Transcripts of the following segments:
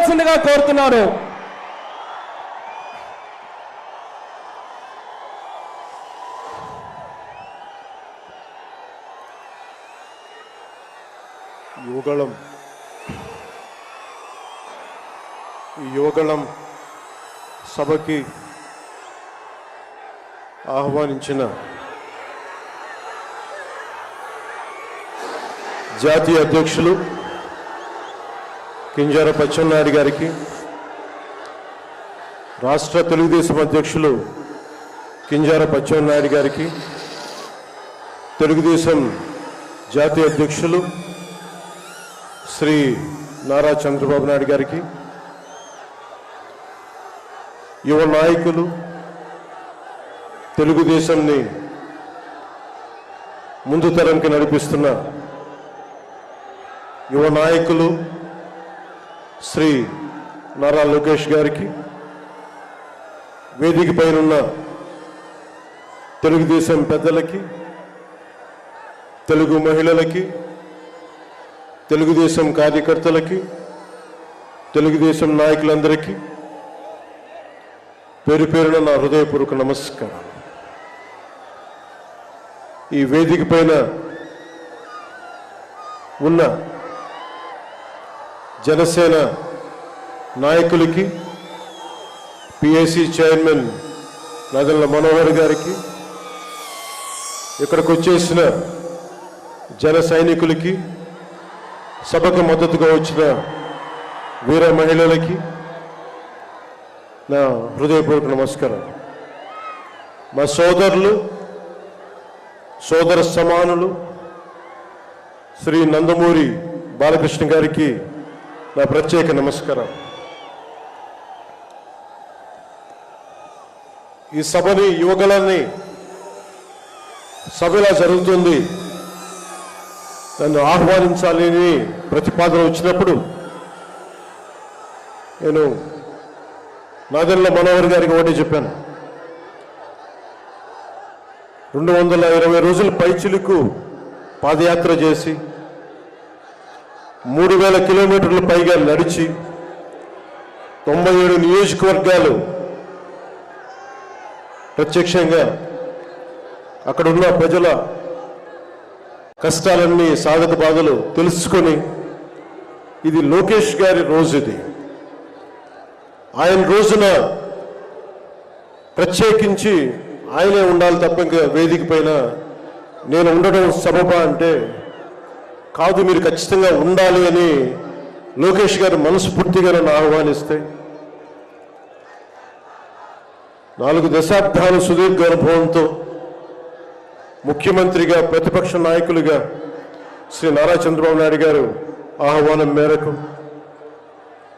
రావాల్సిందిగా కోరుతున్నాను. యువగళం సభకి ఆహ్వానించిన జాతీయ అధ్యక్షులు కింజరాపు అచ్చెన్నాయుడు గారికి, రాష్ట్ర తెలుగుదేశం అధ్యక్షులు కింజరాపు అచ్చెన్నాయుడు గారికి, తెలుగుదేశం జాతీయ అధ్యక్షులు శ్రీ నారా చంద్రబాబు నాయుడు గారికి, యువ నాయకులు, తెలుగుదేశంని ముందు తరంకి నడిపిస్తున్న యువ నాయకులు శ్రీ నారా లోకేష్ గారికి, వేదిక పైనున్న తెలుగుదేశం పెద్దలకి, తెలుగు మహిళలకి, తెలుగుదేశం కార్యకర్తలకి, తెలుగుదేశం నాయకులందరికీ పేరు పేరున నా హృదయపూర్వక నమస్కారం. ఈ వేదిక పైన ఉన్న జనసేన నాయకులకి, పిఏసీ చైర్మన్ నాదెళ్ల మనోహర్ గారికి, ఇక్కడికి వచ్చేసిన జన సైనికులకి, సభకు మద్దతుగా వచ్చిన వీర మహిళలకి నా హృదయపూర్వక నమస్కారం. మా సోదరులు, సోదర సమానులు శ్రీ నందమూరి బాలకృష్ణ గారికి నా ప్రత్యేక నమస్కారం. ఈ సభని, యువగళాన్ని సభ ఇలా జరుగుతుంది, నన్ను ఆహ్వానించాలని ప్రతిపాదన వచ్చినప్పుడు నేను నాదెళ్ల మనోహర్ గారికి ఒకటే చెప్పాను. 220 రోజుల పైచిలుకు పాదయాత్ర చేసి 3000 కిలోమీటర్ల పైగా నడిచి 97 నియోజకవర్గాలు ప్రత్యక్షంగా అక్కడున్న ప్రజల కష్టాలన్నీ, సాధక బాధలు తెలుసుకొని, ఇది లోకేష్ గారి రోజు, ఇది ఆయన రోజున ప్రత్యేకించి ఆయనే ఉండాలి తప్ప ఇంకా వేదిక పైన నేను ఉండడం సబబా అంటే కాదు, మీరు ఖచ్చితంగా ఉండాలి అని లోకేష్ గారు మనస్ఫూర్తిగా నన్ను ఆహ్వానిస్తే 4 దశాబ్దాల సుదీర్ఘ అనుభవంతో ముఖ్యమంత్రిగా, ప్రతిపక్ష నాయకులుగా శ్రీ నారా చంద్రబాబు నాయుడు గారు ఆహ్వానం మేరకు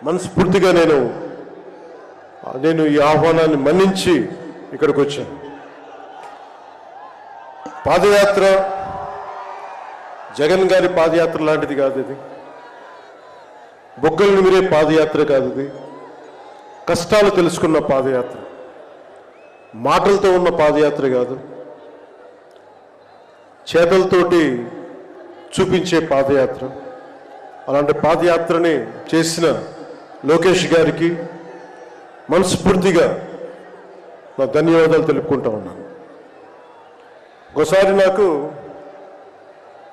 మనస్ఫూర్తిగా నేను ఈ ఆహ్వానాన్ని మన్నించి ఇక్కడికి వచ్చాను. పాదయాత్ర జగన్ గారి పాదయాత్ర లాంటిది కాదు, ఇది బొగ్గలు మీరే పాదయాత్ర కాదు, ఇది కష్టాలు తెలుసుకున్న పాదయాత్ర, మాటలతో ఉన్న పాదయాత్ర కాదు, చేతలతోటి చూపించే పాదయాత్ర. అలాంటి పాదయాత్రని చేసిన లోకేష్ గారికి మనస్ఫూర్తిగా నా ధన్యవాదాలు తెలుపుకుంటా ఉన్నాను. ఒకసారి నాకు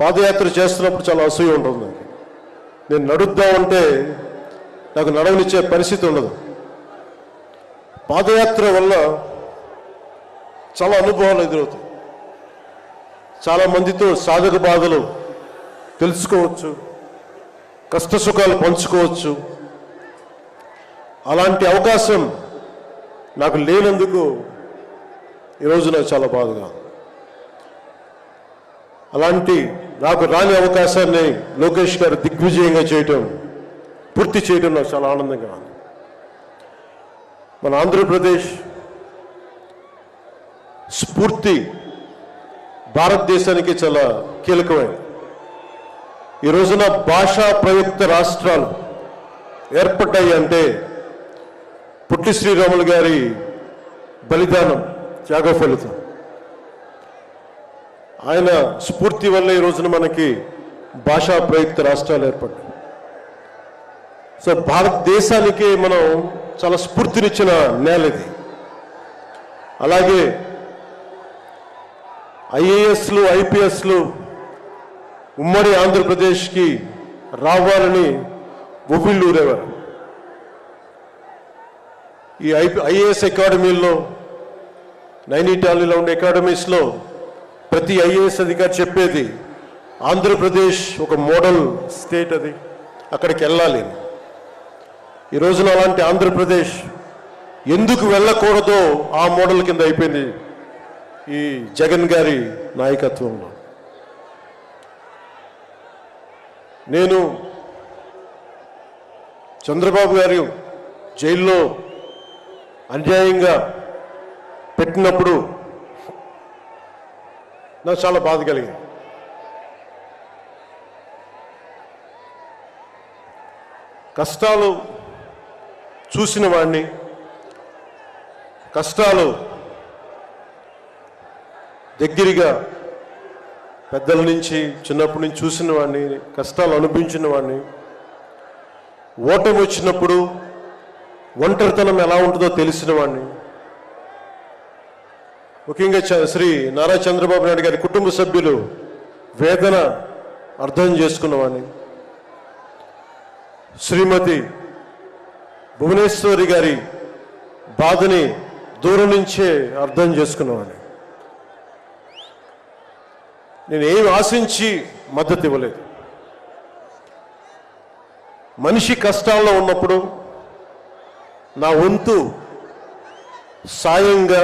పాదయాత్ర చేస్తున్నప్పుడు చాలా అసూయ ఉంటుంది. నేను నడుద్దామంటే నాకు నడవనిచ్చే పరిస్థితి ఉండదు. పాదయాత్ర వల్ల చాలా అనుభవాలు ఎదురవుతాయి, చాలా మందితో సాధక బాధలు తెలుసుకోవచ్చు, కష్ట సుఖాలు పంచుకోవచ్చు. అలాంటి అవకాశం నాకు లేనందుకు ఈరోజు నాకు చాలా బాధగా. అలాంటి నాకు రాని అవకాశాన్ని లోకేష్ గారు దిగ్విజయంగా చేయటం, పూర్తి చేయడం నాకు చాలా ఆనందంగా ఉంది. మన ఆంధ్రప్రదేశ్ స్ఫూర్తి భారతదేశానికి చాలా కీలకమైనది. ఈ రోజున భాషా ప్రయుక్త రాష్ట్రాలు ఏర్పడ్డాయి అంటే పుట్టి శ్రీరాములు గారి బలిదానం, త్యాగ ఫలితం. ఆయన స్ఫూర్తి వల్ల ఈ రోజున మనకి భాషా ప్రయుక్త రాష్ట్రాలు ఏర్పడ్డాయి. సో భారతదేశానికి మనం చాలా స్ఫూర్తినిచ్చిన నేల ఇది. అలాగే ఐఏఎస్లు ఐపీఎస్లు ఉమ్మడి ఆంధ్రప్రదేశ్కి రావాలని ఉవ్విళ్ళూరేవారు. ఈ ఐఏఎస్ అకాడమీల్లో, నైనిటాల్లో ఉండే అకాడమీస్లో ప్రతి ఐఏఎస్ అధికారి చెప్పేది ఆంధ్రప్రదేశ్ ఒక మోడల్ స్టేట్, అది అక్కడికి వెళ్ళాలి. ఈ రోజున అలాంటి ఆంధ్రప్రదేశ్ ఎందుకు వెళ్ళకూడదో ఆ మోడల్ కింద అయిపోయింది ఈ జగన్ గారి నాయకత్వంలో. నేను చంద్రబాబు గారు జైల్లో అన్యాయంగా పెట్టినప్పుడు నాకు చాలా బాధ కలిగింది. కష్టాలు చూసిన వాడిని, కష్టాలు దగ్గరగా పెద్దల నుంచి చిన్నప్పటి నుంచి చూసిన వాడిని, కష్టాలు అనుభవించిన వాడిని, ఓటమి వచ్చినప్పుడు ఒంటరితనం ఎలా ఉంటుందో తెలిసిన వాడిని, ముఖ్యంగా శ్రీ నారా చంద్రబాబు నాయుడు గారి కుటుంబ సభ్యులు వేదన అర్థం చేసుకున్నవాడిని, శ్రీమతి భువనేశ్వరి గారి బాధని దూరం నుంచే అర్థం చేసుకున్నవాడిని. నేను ఏమి ఆశించి మద్దతు ఇవ్వలేదు. మనిషి కష్టాల్లో ఉన్నప్పుడు నా వంతు సాయంగా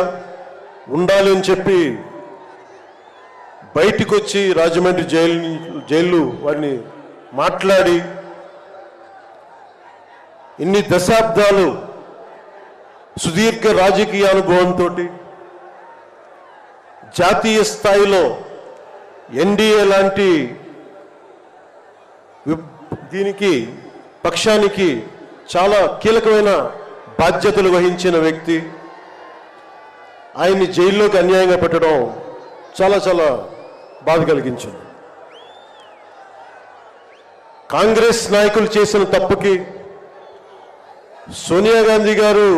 ఉండాలి అని చెప్పి బయటికి వచ్చి రాజమండ్రి జైలు వారిని మాట్లాడి ఇన్ని దశాబ్దాలు సుదీర్ఘ రాజకీయ అనుభవంతో జాతీయ స్థాయిలో ఎన్డీఏ లాంటి దీనికి పక్షానికి చాలా కీలకమైన బాధ్యతలు వహించిన వ్యక్తి ఆయన్ని జైల్లోకి అన్యాయంగా పెట్టడం చాలా చాలా బాధ కలిగించింది. కాంగ్రెస్ నాయకులు చేసిన తప్పుకి సోనియా గాంధీ గారు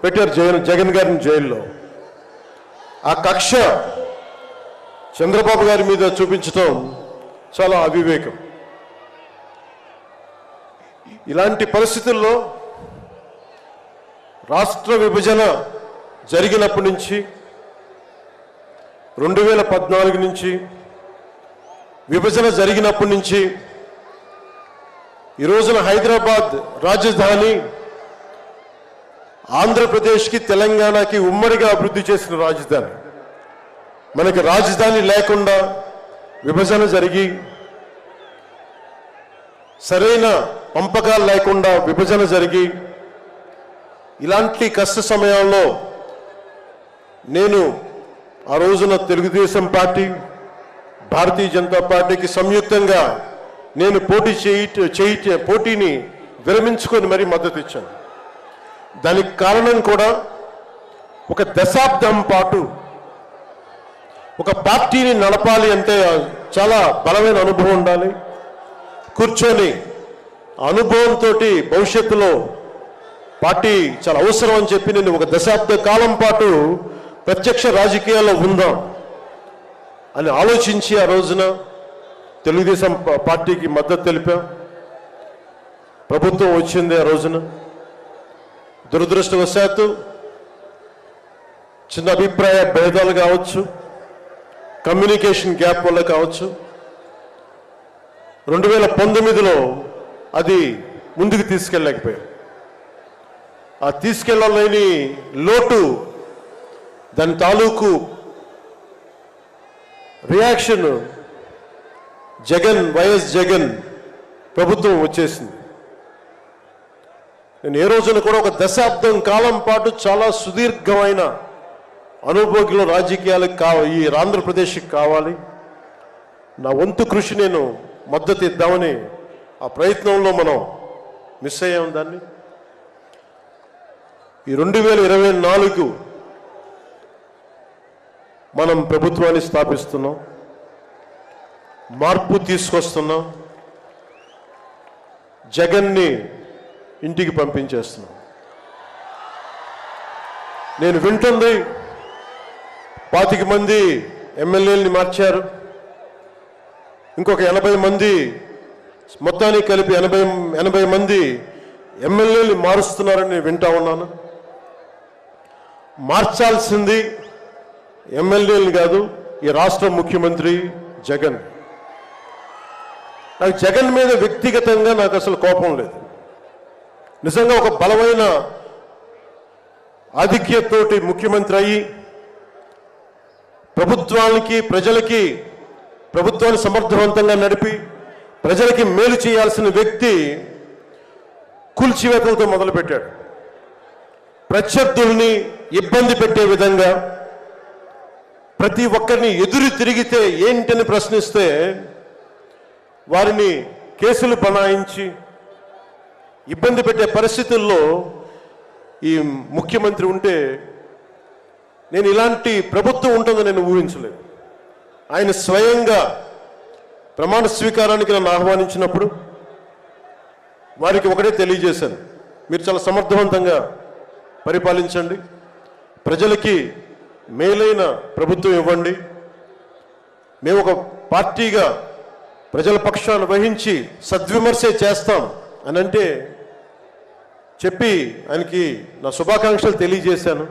పెట్టారు జగన్ గారిని జైల్లో. ఆ కక్ష చంద్రబాబు గారి మీద చూపించడం చాలా అవివేకం. ఇలాంటి పరిస్థితుల్లో రాష్ట్ర విభజన జరిగినప్పటి నుంచి 2014 నుంచి విభజన జరిగినప్పటి నుంచి ఈ రోజున హైదరాబాద్ రాజధాని ఆంధ్రప్రదేశ్కి తెలంగాణకి ఉమ్మడిగా అభివృద్ధి చేసిన రాజధాని. మనకి రాజధాని లేకుండా విభజన జరిగి సరైన పంపకాలు లేకుండా విభజన జరిగి ఇలాంటి కష్ట సమయాల్లో నేను ఆ రోజున తెలుగుదేశం పార్టీ, భారతీయ జనతా పార్టీకి సంయుక్తంగా నేను పోటీని విరమించుకొని మరీ మద్దతు ఇచ్చాను. దానికి కారణం కూడా ఒక దశాబ్దం పాటు ఒక పార్టీని నడపాలి అంటే చాలా బలమైన అనుభవం ఉండాలి. కూర్చొని అనుభవంతో భవిష్యత్తులో పార్టీ చాలా అవసరం అని చెప్పి నేను ఒక దశాబ్ద కాలం పాటు ప్రత్యక్ష రాజకీయాల్లో ఉందాం అని ఆలోచించి ఆ రోజున తెలుగుదేశం పార్టీకి మద్దతు తెలిపాం. ప్రభుత్వం వచ్చింది ఆ రోజున. దురదృష్టవశాత్తు చిన్న అభిప్రాయ భేదాలు కావచ్చు, కమ్యూనికేషన్ గ్యాప్ వల్ల కావచ్చు 2019లో అది ముందుకు తీసుకెళ్ళలేకపోయాం. ఆ తీసుకెళ్ళలేని లోటు, దాని తాలూకు రియాక్షన్ వైఎస్ జగన్ ప్రభుత్వం వచ్చేసింది. నేను ఏ రోజున కూడా ఒక దశాబ్దం కాలం పాటు చాలా సుదీర్ఘమైన అనుభోగిలో రాజకీయాలకు ఈ ఆంధ్రప్రదేశ్కి కావాలి, నా వంతు కృషి నేను మద్దతు ఇద్దామని ఆ ప్రయత్నంలో మనం మిస్ అయ్యాం. దాన్ని ఈ 2024 మనం ప్రభుత్వాన్ని స్థాపిస్తున్నాం, మార్పు తీసుకొస్తున్నాం, జగన్ని ఇంటికి పంపించేస్తున్నాం. నేను వింటుంది 25 మంది ఎమ్మెల్యేలని మార్చారు, ఇంకొక 80 మంది, మొత్తానికి కలిపి 80 మంది ఎమ్మెల్యేలు మారుస్తున్నారని నేను వింటా ఉన్నాను. మార్చాల్సింది ఎమ్మెల్యేలు కాదు, ఈ రాష్ట్ర ముఖ్యమంత్రి జగన్. నాకు జగన్ మీద వ్యక్తిగతంగా నాకు అసలు కోపం లేదు. నిజంగా ఒక బలమైన ఆధిక్యతతోటి ముఖ్యమంత్రి అయ్యి ప్రభుత్వాన్ని సమర్థవంతంగా నడిపి ప్రజలకి మేలు చేయాల్సిన వ్యక్తి కూల్చివేతలతో మొదలుపెట్టాడు. ప్రత్యర్థుల్ని ఇబ్బంది పెట్టే విధంగా ప్రతి ఒక్కరిని ఎదురు తిరిగితే ఏంటని ప్రశ్నిస్తే వారిని కేసులు బనాయించి ఇబ్బంది పెట్టే పరిస్థితుల్లో ఈ ముఖ్యమంత్రి ఉంటే నేను ఇలాంటి ప్రభుత్వం ఉంటుందని నేను ఊహించలేదు. ఆయన స్వయంగా ప్రమాణ స్వీకారానికి నన్ను ఆహ్వానించినప్పుడు వారికి ఒకటే తెలియజేశాను, మీరు చాలా సమర్థవంతంగా పరిపాలించండి, ప్రజలకి మేలైన ప్రభుత్వం ఇవ్వండి, మేము ఒక పార్టీగా ప్రజల పక్షాన్ని వహించి సద్విమర్శే చేస్తాం అని అంటే చెప్పి ఆయనకి నా శుభాకాంక్షలు తెలియజేశాను.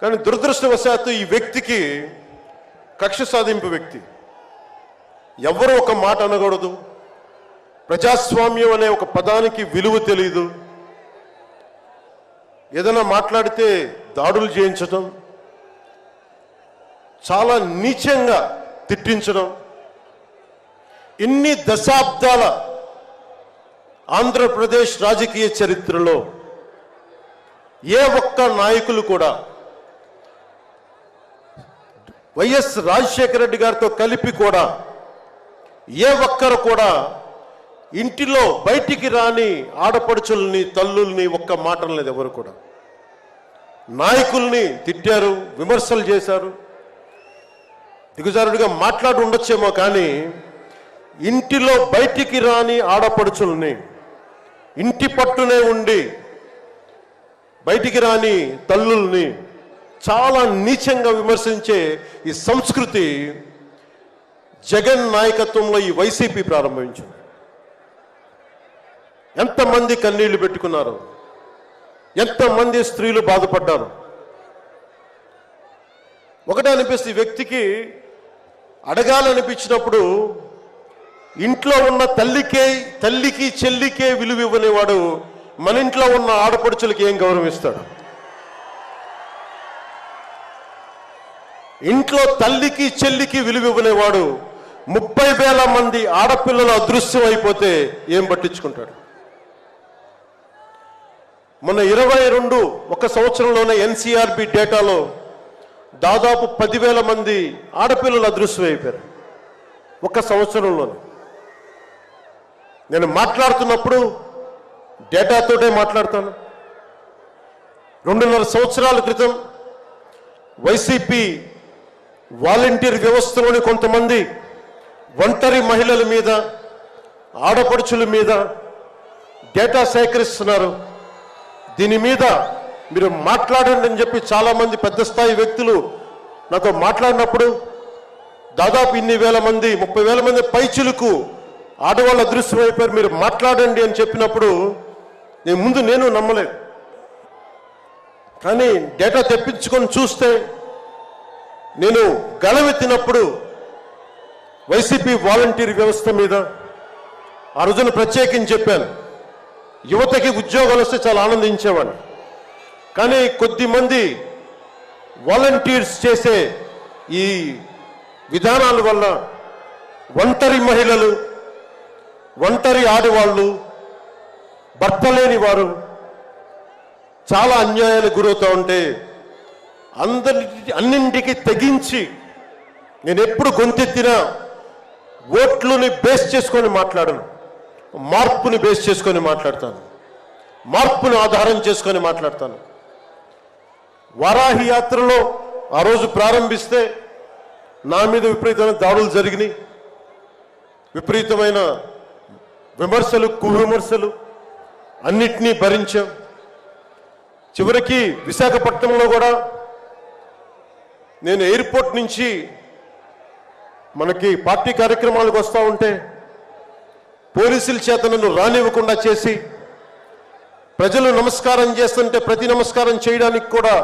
కానీ దురదృష్టవశాత్తు ఈ వ్యక్తికి కక్ష సాధింపు వ్యక్తి, ఎవరో ఒక మాట అనకూడదు, ప్రజాస్వామ్యం అనే ఒక పదానికి విలువ తెలియదు, ఏదైనా మాట్లాడితే దాడులు చేయించడం, చాలా నీచంగా తిట్టించడం, ఇన్ని దశాబ్దాల ఆంధ్రప్రదేశ్ రాజకీయ చరిత్రలో ఏ ఒక్క నాయకులు కూడా వైఎస్ రాజశేఖర రెడ్డి గారితో కలిపి కూడా ఏ ఒక్కరు కూడా ఇంటిలో బయటికి రాని ఆడపడుచుల్ని తల్లుల్ని ఒక్క మాట లేదు. ఎవరు కూడా నాయకుల్ని తిట్టారు, విమర్శలు చేశారు, దిగుజారుడిగా మాట్లాడి ఉండొచ్చేమో, కానీ ఇంటిలో బయటికి రాని ఆడపడుచుల్ని, ఇంటి పట్టునే ఉండి బయటికి రాని తల్లుల్ని చాలా నీచంగా విమర్శించే ఈ సంస్కృతి జగన్ నాయకత్వంలో ఈ వైసీపీ ప్రారంభించింది. ఎంతమంది కన్నీళ్లు పెట్టుకున్నారు, ఎంతమంది స్త్రీలు బాధపడ్డారు. ఒకటే అనిపిస్తుంది, ఈ వ్యక్తికి అడగాలనిపించినప్పుడు ఇంట్లో ఉన్న తల్లికి చెల్లికే విలువ ఇవ్వనేవాడు మన ఇంట్లో ఉన్న ఆడపడుచులకి ఏం గౌరవిస్తాడు? ఇంట్లో తల్లికి చెల్లికి విలువ ఇవ్వనేవాడు 30,000 మంది ఆడపిల్లలు అదృశ్యం అయిపోతే ఏం పట్టించుకుంటాడు? మొన్న 22 ఒక సంవత్సరంలోనే ఎన్సీఆర్బీ డేటాలో దాదాపు 10,000 మంది ఆడపిల్లలు అదృశ్యం అయిపోయారు ఒక సంవత్సరంలోనే. నేను మాట్లాడుతున్నప్పుడు డేటాతోటే మాట్లాడతాను. 2.5 సంవత్సరాల క్రితం వైసీపీ వాలంటీర్ వ్యవస్థలోని కొంతమంది ఒంటరి మహిళల మీద, ఆడపడుచుల మీద డేటా సేకరిస్తున్నారు. దీని మీద మీరు మాట్లాడండి అని చెప్పి చాలామంది పెద్ద స్థాయి వ్యక్తులు నాతో మాట్లాడినప్పుడు దాదాపు ఇన్ని వేల మంది, 30,000 మంది పైచులకు ఆడవాళ్ళు అదృశ్యమైపోయారు, మీరు మాట్లాడండి అని చెప్పినప్పుడు నేను నమ్మలేదు. కానీ డేటా తెప్పించుకొని చూస్తే నేను గళవెత్తినప్పుడు వైసీపీ వాలంటీర్ వ్యవస్థ మీద ఆ రోజున ప్రత్యేకించి చెప్పాను, యువతకి ఉద్యోగాలు వస్తే చాలా ఆనందించేవాడిని. కానీ కొద్దిమంది వాలంటీర్స్ చేసే ఈ విధానాల వల్ల ఒంటరి మహిళలు, ఒంటరి ఆడవాళ్ళు, భర్త లేని వారు చాలా అన్యాయాలకు గురవుతూ ఉంటే అన్నింటికి తెగించి నేను ఎప్పుడు గొంతెత్తినా ఓట్లని బేస్ చేసుకొని మాట్లాడను, మార్పుని బేస్ చేసుకొని మాట్లాడతాను, మార్పుని ఆధారం చేసుకొని మాట్లాడతాను. వారాహి యాత్రలో ఆ రోజు ప్రారంభిస్తే నా మీద విపరీతమైన దాడులు జరిగినాయి, విపరీతమైన విమర్శలు, కువిమర్శలు, అన్నిటినీ భరించాం. చివరికి విశాఖపట్నంలో కూడా నేను ఎయిర్పోర్ట్ నుంచి మనకి పార్టీ కార్యక్రమాలకు వస్తూ ఉంటే పోలీసుల చేత నన్ను రానివ్వకుండా చేసి, ప్రజలు నమస్కారం చేస్తుంటే ప్రతి నమస్కారం చేయడానికి కూడా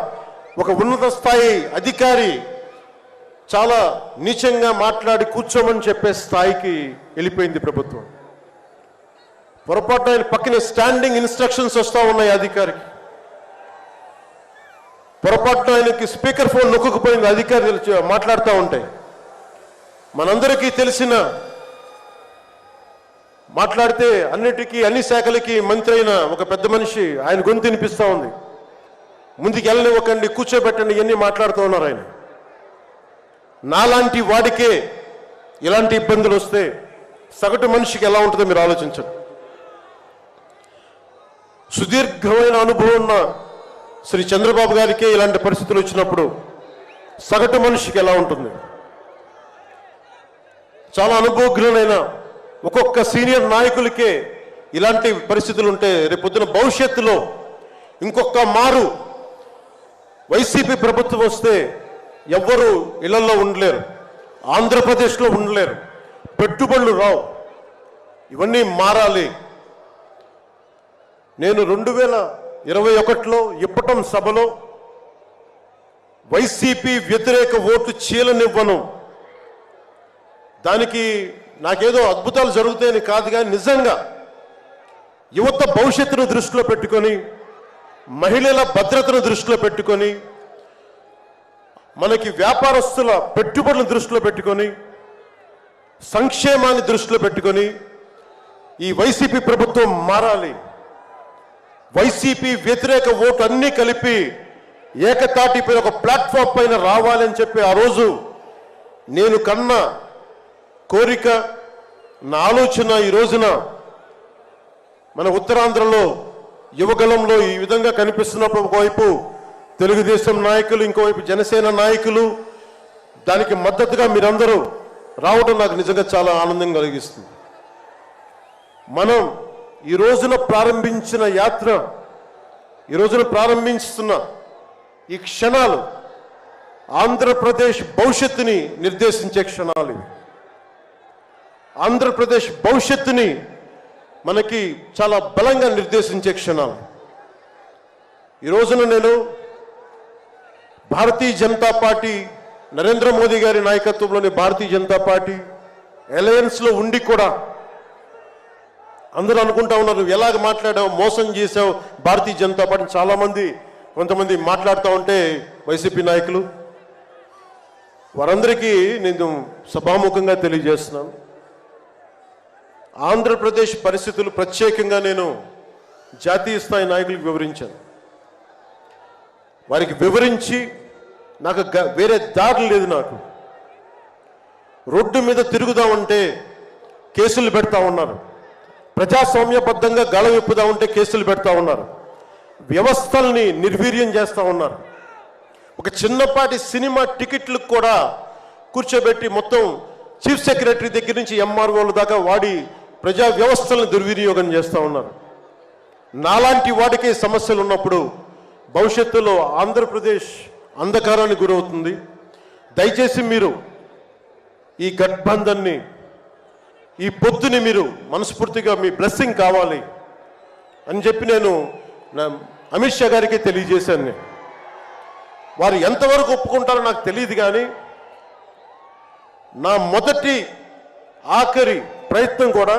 ఒక ఉన్నత స్థాయి అధికారి చాలా నీచంగా మాట్లాడి కూర్చోమని చెప్పే స్థాయికి వెళ్ళిపోయింది ప్రభుత్వం. పొరపాటు ఆయన పక్కనే స్టాండింగ్ ఇన్స్ట్రక్షన్స్ వస్తూ ఉన్నాయి అధికారికి. పొరపాటున ఆయనకి స్పీకర్ ఫోన్ నొక్కుకుపోయింది అధికారులు మాట్లాడుతూ ఉంటాయి. మనందరికీ తెలిసిన మాట్లాడితే అన్నిటికీ అన్ని శాఖలకి మంత్రి అయిన ఒక పెద్ద మనిషి ఆయన గొంతు వినిపిస్తూ ఉంది. ముందుకు వెళ్ళనివ్వకండి, కూర్చోబెట్టండి, ఇవన్నీ మాట్లాడుతూ ఉన్నారు ఆయన. నాలాంటి వాడికే ఇలాంటి ఇబ్బందులు వస్తే సగటు మనిషికి ఎలా ఉంటుందో మీరు ఆలోచించండి. సుదీర్ఘమైన అనుభవం ఉన్న శ్రీ చంద్రబాబు గారికే ఇలాంటి పరిస్థితులు వచ్చినప్పుడు సగటు మనిషికి ఎలా ఉంటుంది? చాలా అనుభవజ్ఞులైన ఒక్కొక్క సీనియర్ నాయకులకే ఇలాంటి పరిస్థితులు ఉంటే రేపొద్దున భవిష్యత్తులో ఇంకొక మారు వైసీపీ ప్రభుత్వం వస్తే ఎవ్వరూ ఇళ్లలో ఉండలేరు, ఆంధ్రప్రదేశ్లో ఉండలేరు, పెట్టుబడులు రావు. ఇవన్నీ మారాలి. నేను 2021లో ఇప్పటం సభలో వైసీపీ వ్యతిరేక ఓటు చీలనివ్వను. దానికి నాకేదో అద్భుతాలు జరుగుతాయని కాదు, కానీ నిజంగా యువత భవిష్యత్తును దృష్టిలో పెట్టుకొని, మహిళల భద్రతను దృష్టిలో పెట్టుకొని, మనకి వ్యాపారస్తుల పెట్టుబడులను దృష్టిలో పెట్టుకొని, సంక్షేమాన్ని దృష్టిలో పెట్టుకొని ఈ వైసీపీ ప్రభుత్వం మారాలి. వైసీపీ వ్యతిరేక ఓటు అన్నీ కలిపి ఏకతాటిపై ఒక ప్లాట్ఫామ్ పైన రావాలని చెప్పి ఆ రోజు నేను కన్నా కోరిక, నా ఆలోచన ఈ రోజున మన ఉత్తరాంధ్రలో యువగలంలో ఈ విధంగా కనిపిస్తున్నప్పుడు ఒకవైపు తెలుగుదేశం నాయకులు, ఇంకోవైపు జనసేన నాయకులు, దానికి మద్దతుగా మీరందరూ రావడం నాకు నిజంగా చాలా ఆనందం కలిగిస్తుంది. మనం ఈ రోజున ప్రారంభించిన యాత్ర, ఈ రోజున ప్రారంభిస్తున్న ఈ క్షణాలు ఆంధ్రప్రదేశ్ భవిష్యత్తుని నిర్దేశించే క్షణాలు ఇవి. ఆంధ్రప్రదేశ్ భవిష్యత్తుని మనకి చాలా బలంగా నిర్దేశించే క్షణాలు. ఈ రోజున నేను భారతీయ జనతా పార్టీ, నరేంద్ర మోదీ గారి నాయకత్వంలోని భారతీయ జనతా పార్టీ అలయన్స్లో ఉండి కూడా అందరూ అనుకుంటా ఉన్నారు, నువ్వు ఎలాగ మాట్లాడావు, మోసం చేసావు భారతీయ జనతా పార్టీ. చాలామంది కొంతమంది మాట్లాడుతూ ఉంటే వైసీపీ నాయకులు, వారందరికీ నేను సభాముఖంగా తెలియజేస్తున్నాను, ఆంధ్రప్రదేశ్ పరిస్థితులు ప్రత్యేకంగా నేను జాతీయ స్థాయి నాయకులకు వివరించాను. వారికి వివరించి నాకు వేరే దారి లేదు. నాకు రోడ్డు మీద తిరుగుదామంటే కేసులు పెడతా ఉన్నారు, ప్రజాస్వామ్యబద్ధంగా గళం విప్పుదా ఉంటే కేసులు పెడతా ఉన్నారు, వ్యవస్థల్ని నిర్వీర్యం చేస్తూ ఉన్నారు. ఒక చిన్నపాటి సినిమా టికెట్లకు కూడా కూర్చోబెట్టి మొత్తం చీఫ్ సెక్రటరీ దగ్గర నుంచి ఎంఆర్ఓల దాకా వాడి ప్రజా వ్యవస్థలను దుర్వినియోగం చేస్తూ ఉన్నారు. నాలాంటి వాడికి సమస్యలు ఉన్నప్పుడు భవిష్యత్తులో ఆంధ్రప్రదేశ్ అంధకారానికి గురవుతుంది. దయచేసి మీరు ఈ గఠబంధన్ని, ఈ పొత్తుని మీరు మనస్ఫూర్తిగా మీ బ్లెస్సింగ్ కావాలి అని చెప్పి నేను అమిత్ షా గారికి తెలియజేశాను. నేను వారు ఎంతవరకు ఒప్పుకుంటారో నాకు తెలియదు, కానీ నా మొదటి ఆఖరి ప్రయత్నం కూడా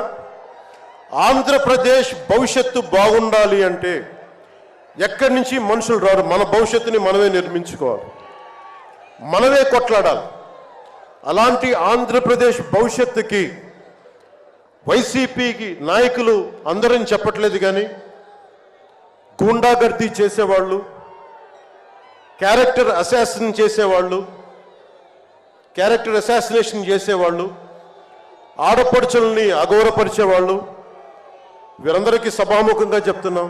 ఆంధ్రప్రదేశ్ భవిష్యత్తు బాగుండాలి అంటే ఎక్కడి నుంచి మనుషులు రారు, మన భవిష్యత్తుని మనమే నిర్మించుకోవాలి, మనమే కొట్లాడాలి. అలాంటి ఆంధ్రప్రదేశ్ భవిష్యత్తుకి వైసీపీకి నాయకులు అందరని చెప్పట్లేదు, కానీ గూండాగర్దీ చేసేవాళ్ళు, క్యారెక్టర్ అసాసినేషన్ చేసేవాళ్ళు, ఆడపడుచుల్ని అగౌరవపరిచేవాళ్ళు, వీరందరికీ సభాముఖంగా చెప్తున్నాం,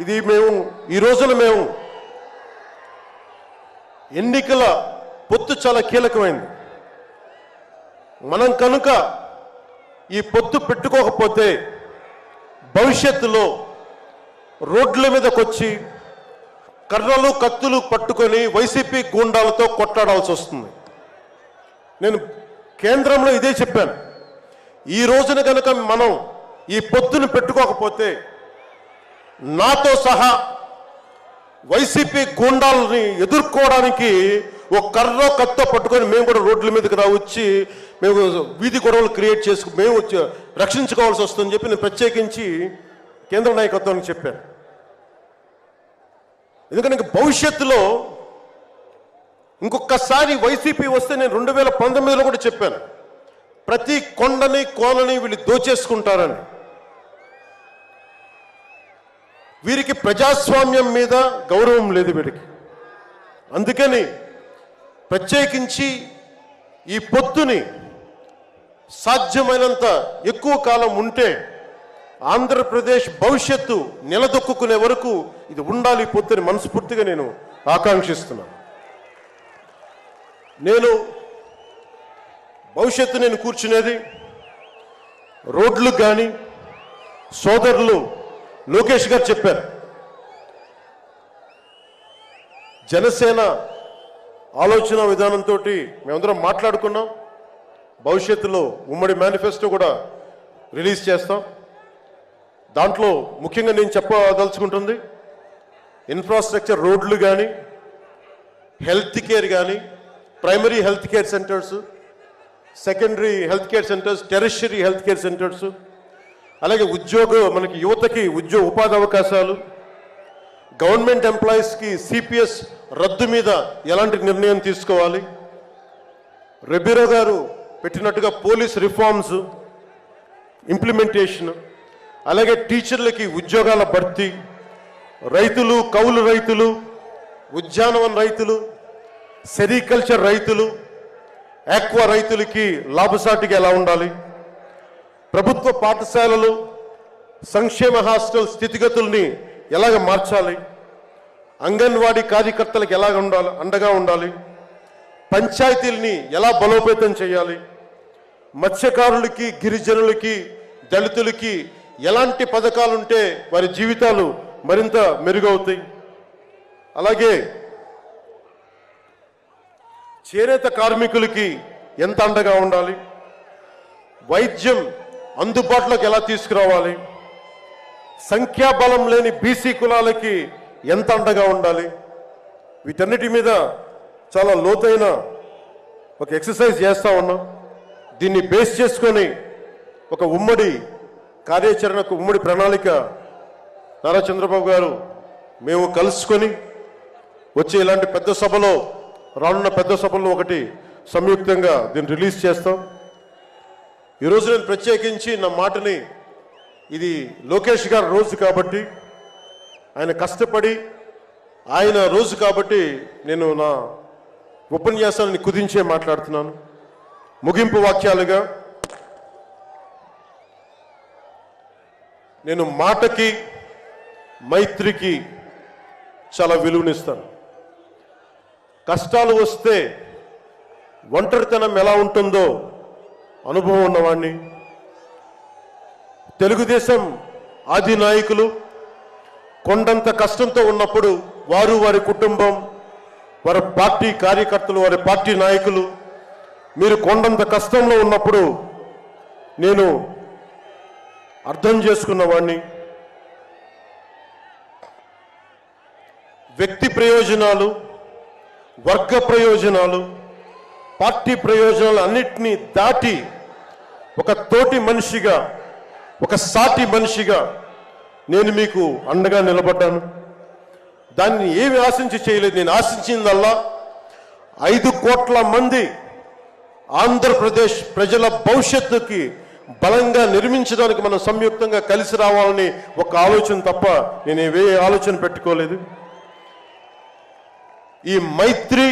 ఇది ఈ రోజున మేము ఎన్నికల పొత్తు చాలా కీలకమైంది. మనం కనుక ఈ పొత్తు పెట్టుకోకపోతే భవిష్యత్తులో రోడ్ల మీదకి వచ్చి కర్రలు కత్తులు పట్టుకొని వైసీపీ గూండాలతో కొట్లాడాల్సి వస్తుంది. నేను కేంద్రంలో ఇదే చెప్పాను. ఈ రోజున కనుక మనం ఈ పొత్తును పెట్టుకోకపోతే నాతో సహా వైసీపీ గూండాలని ఎదుర్కోవడానికి ఒక కర్ర కత్తో పట్టుకొని మేము కూడా రోడ్ల మీదకి వచ్చి మేము వీధి గొడవలు క్రియేట్ చేసుకు మేము వచ్చి రక్షించుకోవాల్సి వస్తుందని చెప్పి నేను ప్రత్యేకించి కేంద్ర నాయకత్వానికి చెప్పాను. ఎందుకంటే భవిష్యత్తులో ఇంకొకసారి వైసీపీ వస్తే నేను 2019లో కూడా చెప్పాను, ప్రతి కొండని కోనని వీళ్ళు దోచేసుకుంటారని. వీరికి ప్రజాస్వామ్యం మీద గౌరవం లేదు వీరికి. అందుకని ప్రత్యేకించి ఈ పొత్తుని సాధ్యమైనంత ఎక్కువ కాలం ఉంటే ఆంధ్రప్రదేశ్ భవిష్యత్తు నిలదొక్కునే వరకు ఇది ఉండాలి పొత్తుని మనస్ఫూర్తిగా నేను ఆకాంక్షిస్తున్నాను. నేను భవిష్యత్తు నేను కూర్చునేది రోడ్లు కానీ సోదరులు లోకేష్ గారు చెప్పారు, జనసేన ఆలోచన విధానంతో మేమందరం మాట్లాడుకున్నాం. భవిష్యత్తులో ఉమ్మడి మేనిఫెస్టో కూడా రిలీజ్ చేస్తాం. దాంట్లో ముఖ్యంగా నేను చెప్పదలుచుకుంటుంది ఇన్ఫ్రాస్ట్రక్చర్, రోడ్లు కానీ, హెల్త్ కేర్ కానీ, primary health care centres, secondary health care centres, tertiary health care centres, అలాగే మనకి యువతకి ఉపాధి అవకాశాలు, గవర్నమెంట్ ఎంప్లాయీస్కి సిపిఎస్ రద్దు మీద ఎలాంటి నిర్ణయం తీసుకోవాలి, రెబీరో గారు పెట్టినట్టుగా పోలీస్ రిఫార్మ్స్ ఇంప్లిమెంటేషన్, అలాగే టీచర్లకి ఉద్యోగాల భర్తీ, రైతులు, కౌలు రైతులు, ఉద్యానవన రైతులు, సెరికల్చర్ రైతులు, ఆక్వా రైతులకి లాభసాటిగా ఎలా ఉండాలి, ప్రభుత్వ పాఠశాలలు, సంక్షేమ హాస్టల్ స్థితిగతుల్ని ఎలాగ మార్చాలి, అంగన్వాడీ కార్యకర్తలకు ఎలాగ ఉండాలి, అండగా ఉండాలి, పంచాయతీల్ని ఎలా బలోపేతం చేయాలి, మత్స్యకారులకి, గిరిజనులకి, దళితులకి ఎలాంటి పథకాలుంటే వారి జీవితాలు మరింత మెరుగవుతాయి, అలాగే చేనేత కార్మికులకి ఎంత అండగా ఉండాలి, వైద్యం అందుబాటులోకి ఎలా తీసుకురావాలి, సంఖ్యాబలం లేని బీసీ కులాలకి ఎంత అండగా ఉండాలి, వీటన్నిటి మీద చాలా లోతైన ఒక ఎక్సర్సైజ్ చేస్తూ ఉన్నాం. దీన్ని బేస్ చేసుకొని ఒక ఉమ్మడి కార్యాచరణకు, ఉమ్మడి ప్రణాళిక నారా చంద్రబాబు గారు మేము కలుసుకొని వచ్చే ఇలాంటి పెద్ద సభలో, రానున్న పెద్ద సభల్లో ఒకటి సంయుక్తంగా దీన్ని రిలీజ్ చేస్తాం. ఈరోజు నేను ప్రత్యేకించి నా మాటని, ఇది లోకేష్ గారి రోజు కాబట్టి, ఆయన కష్టపడి ఆయన రోజు కాబట్టి నేను నా ఉపన్యాసాన్ని కుదించే మాట్లాడుతున్నాను. ముగింపు వాక్యాలుగా నేను మాటకి, మైత్రికి చాలా విలువనిస్తాను. కష్టాలు వస్తే ఒంటరితనం ఎలా ఉంటుందో అనుభవం ఉన్నవాడిని. తెలుగుదేశం ఆది నాయకులు కొండంత కష్టంతో ఉన్నప్పుడు వారు, వారి కుటుంబం, వారి పార్టీ కార్యకర్తలు, వారి పార్టీ నాయకులు మీరు కొండంత కష్టంలో ఉన్నప్పుడు నేను అర్థం చేసుకున్నవాడిని. వ్యక్తి ప్రయోజనాలు, వర్గ ప్రయోజనాలు, పార్టీ ప్రయోజనాలు అన్నిటినీ దాటి ఒక తోటి మనిషిగా, ఒక సాటి మనిషిగా నేను మీకు అండగా నిలబడ్డాను. దాన్ని ఏమి ఆశించి చేయలేదు. నేను ఆశించిందల్లా 5 కోట్ల మంది ఆంధ్రప్రదేశ్ ప్రజల భవిష్యత్తుకి బలంగా నిర్మించడానికి మనం సంయుక్తంగా కలిసి రావాలని ఒక ఆలోచన తప్ప నేను ఏ ఆలోచన పెట్టుకోలేదు. ఈ మైత్రి,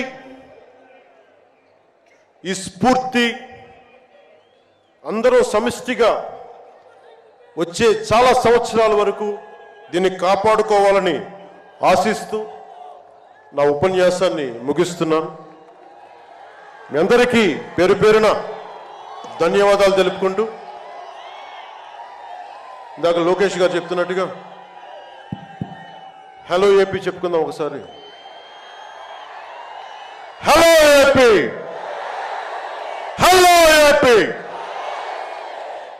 ఈ స్ఫూర్తి అందరూ సమిష్టిగా వచ్చే చాలా సంవత్సరాల వరకు దీన్ని కాపాడుకోవాలని ఆశిస్తూ నా ఉపన్యాసాన్ని ముగిస్తున్నాను. మీ అందరికీ పేరు పేరున ధన్యవాదాలు తెలుపుకుంటూ ఇందాక లోకేష్ గారు చెప్తున్నట్టుగా హలో ఏపీ చెప్పుకుందాం ఒకసారి. Hello AP, hello AP.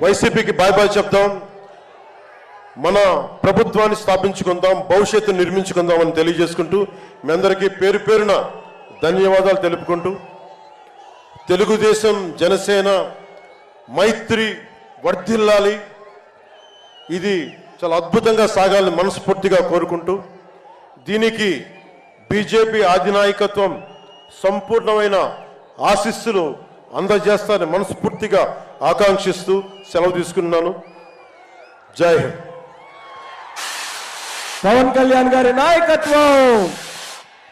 వైసీపీకి బాయ్ బాయ్ చెప్దాం, మన ప్రభుత్వాన్ని స్థాపించుకుందాం, భవిష్యత్తు నిర్మించుకుందాం అని తెలియజేసుకుంటూ మీ అందరికీ పేరు పేరున ధన్యవాదాలు తెలుపుకుంటూ తెలుగుదేశం జనసేన మైత్రి వర్ధిల్లాలి, ఇది చాలా అద్భుతంగా సాగాలని మనస్ఫూర్తిగా కోరుకుంటూ దీనికి బీజేపీ అధినాయకత్వం సంపూర్ణమైన ఆశీస్సులు అందజేస్తారని మనస్ఫూర్తిగా ఆకాంక్షిస్తూ సెలవు తీసుకున్నాను. జై హింద్. పవన్ కళ్యాణ్ గారి నాయకత్వం,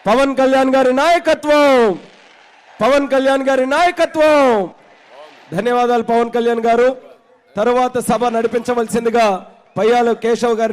పవన్ కళ్యాణ్ గారి నాయకత్వం, పవన్ కళ్యాణ్ గారి నాయకత్వం. ధన్యవాదాలు పవన్ కళ్యాణ్ గారు. తరువాత సభ నడిపించవలసిందిగా పయ్యాల కేశవ్ గారి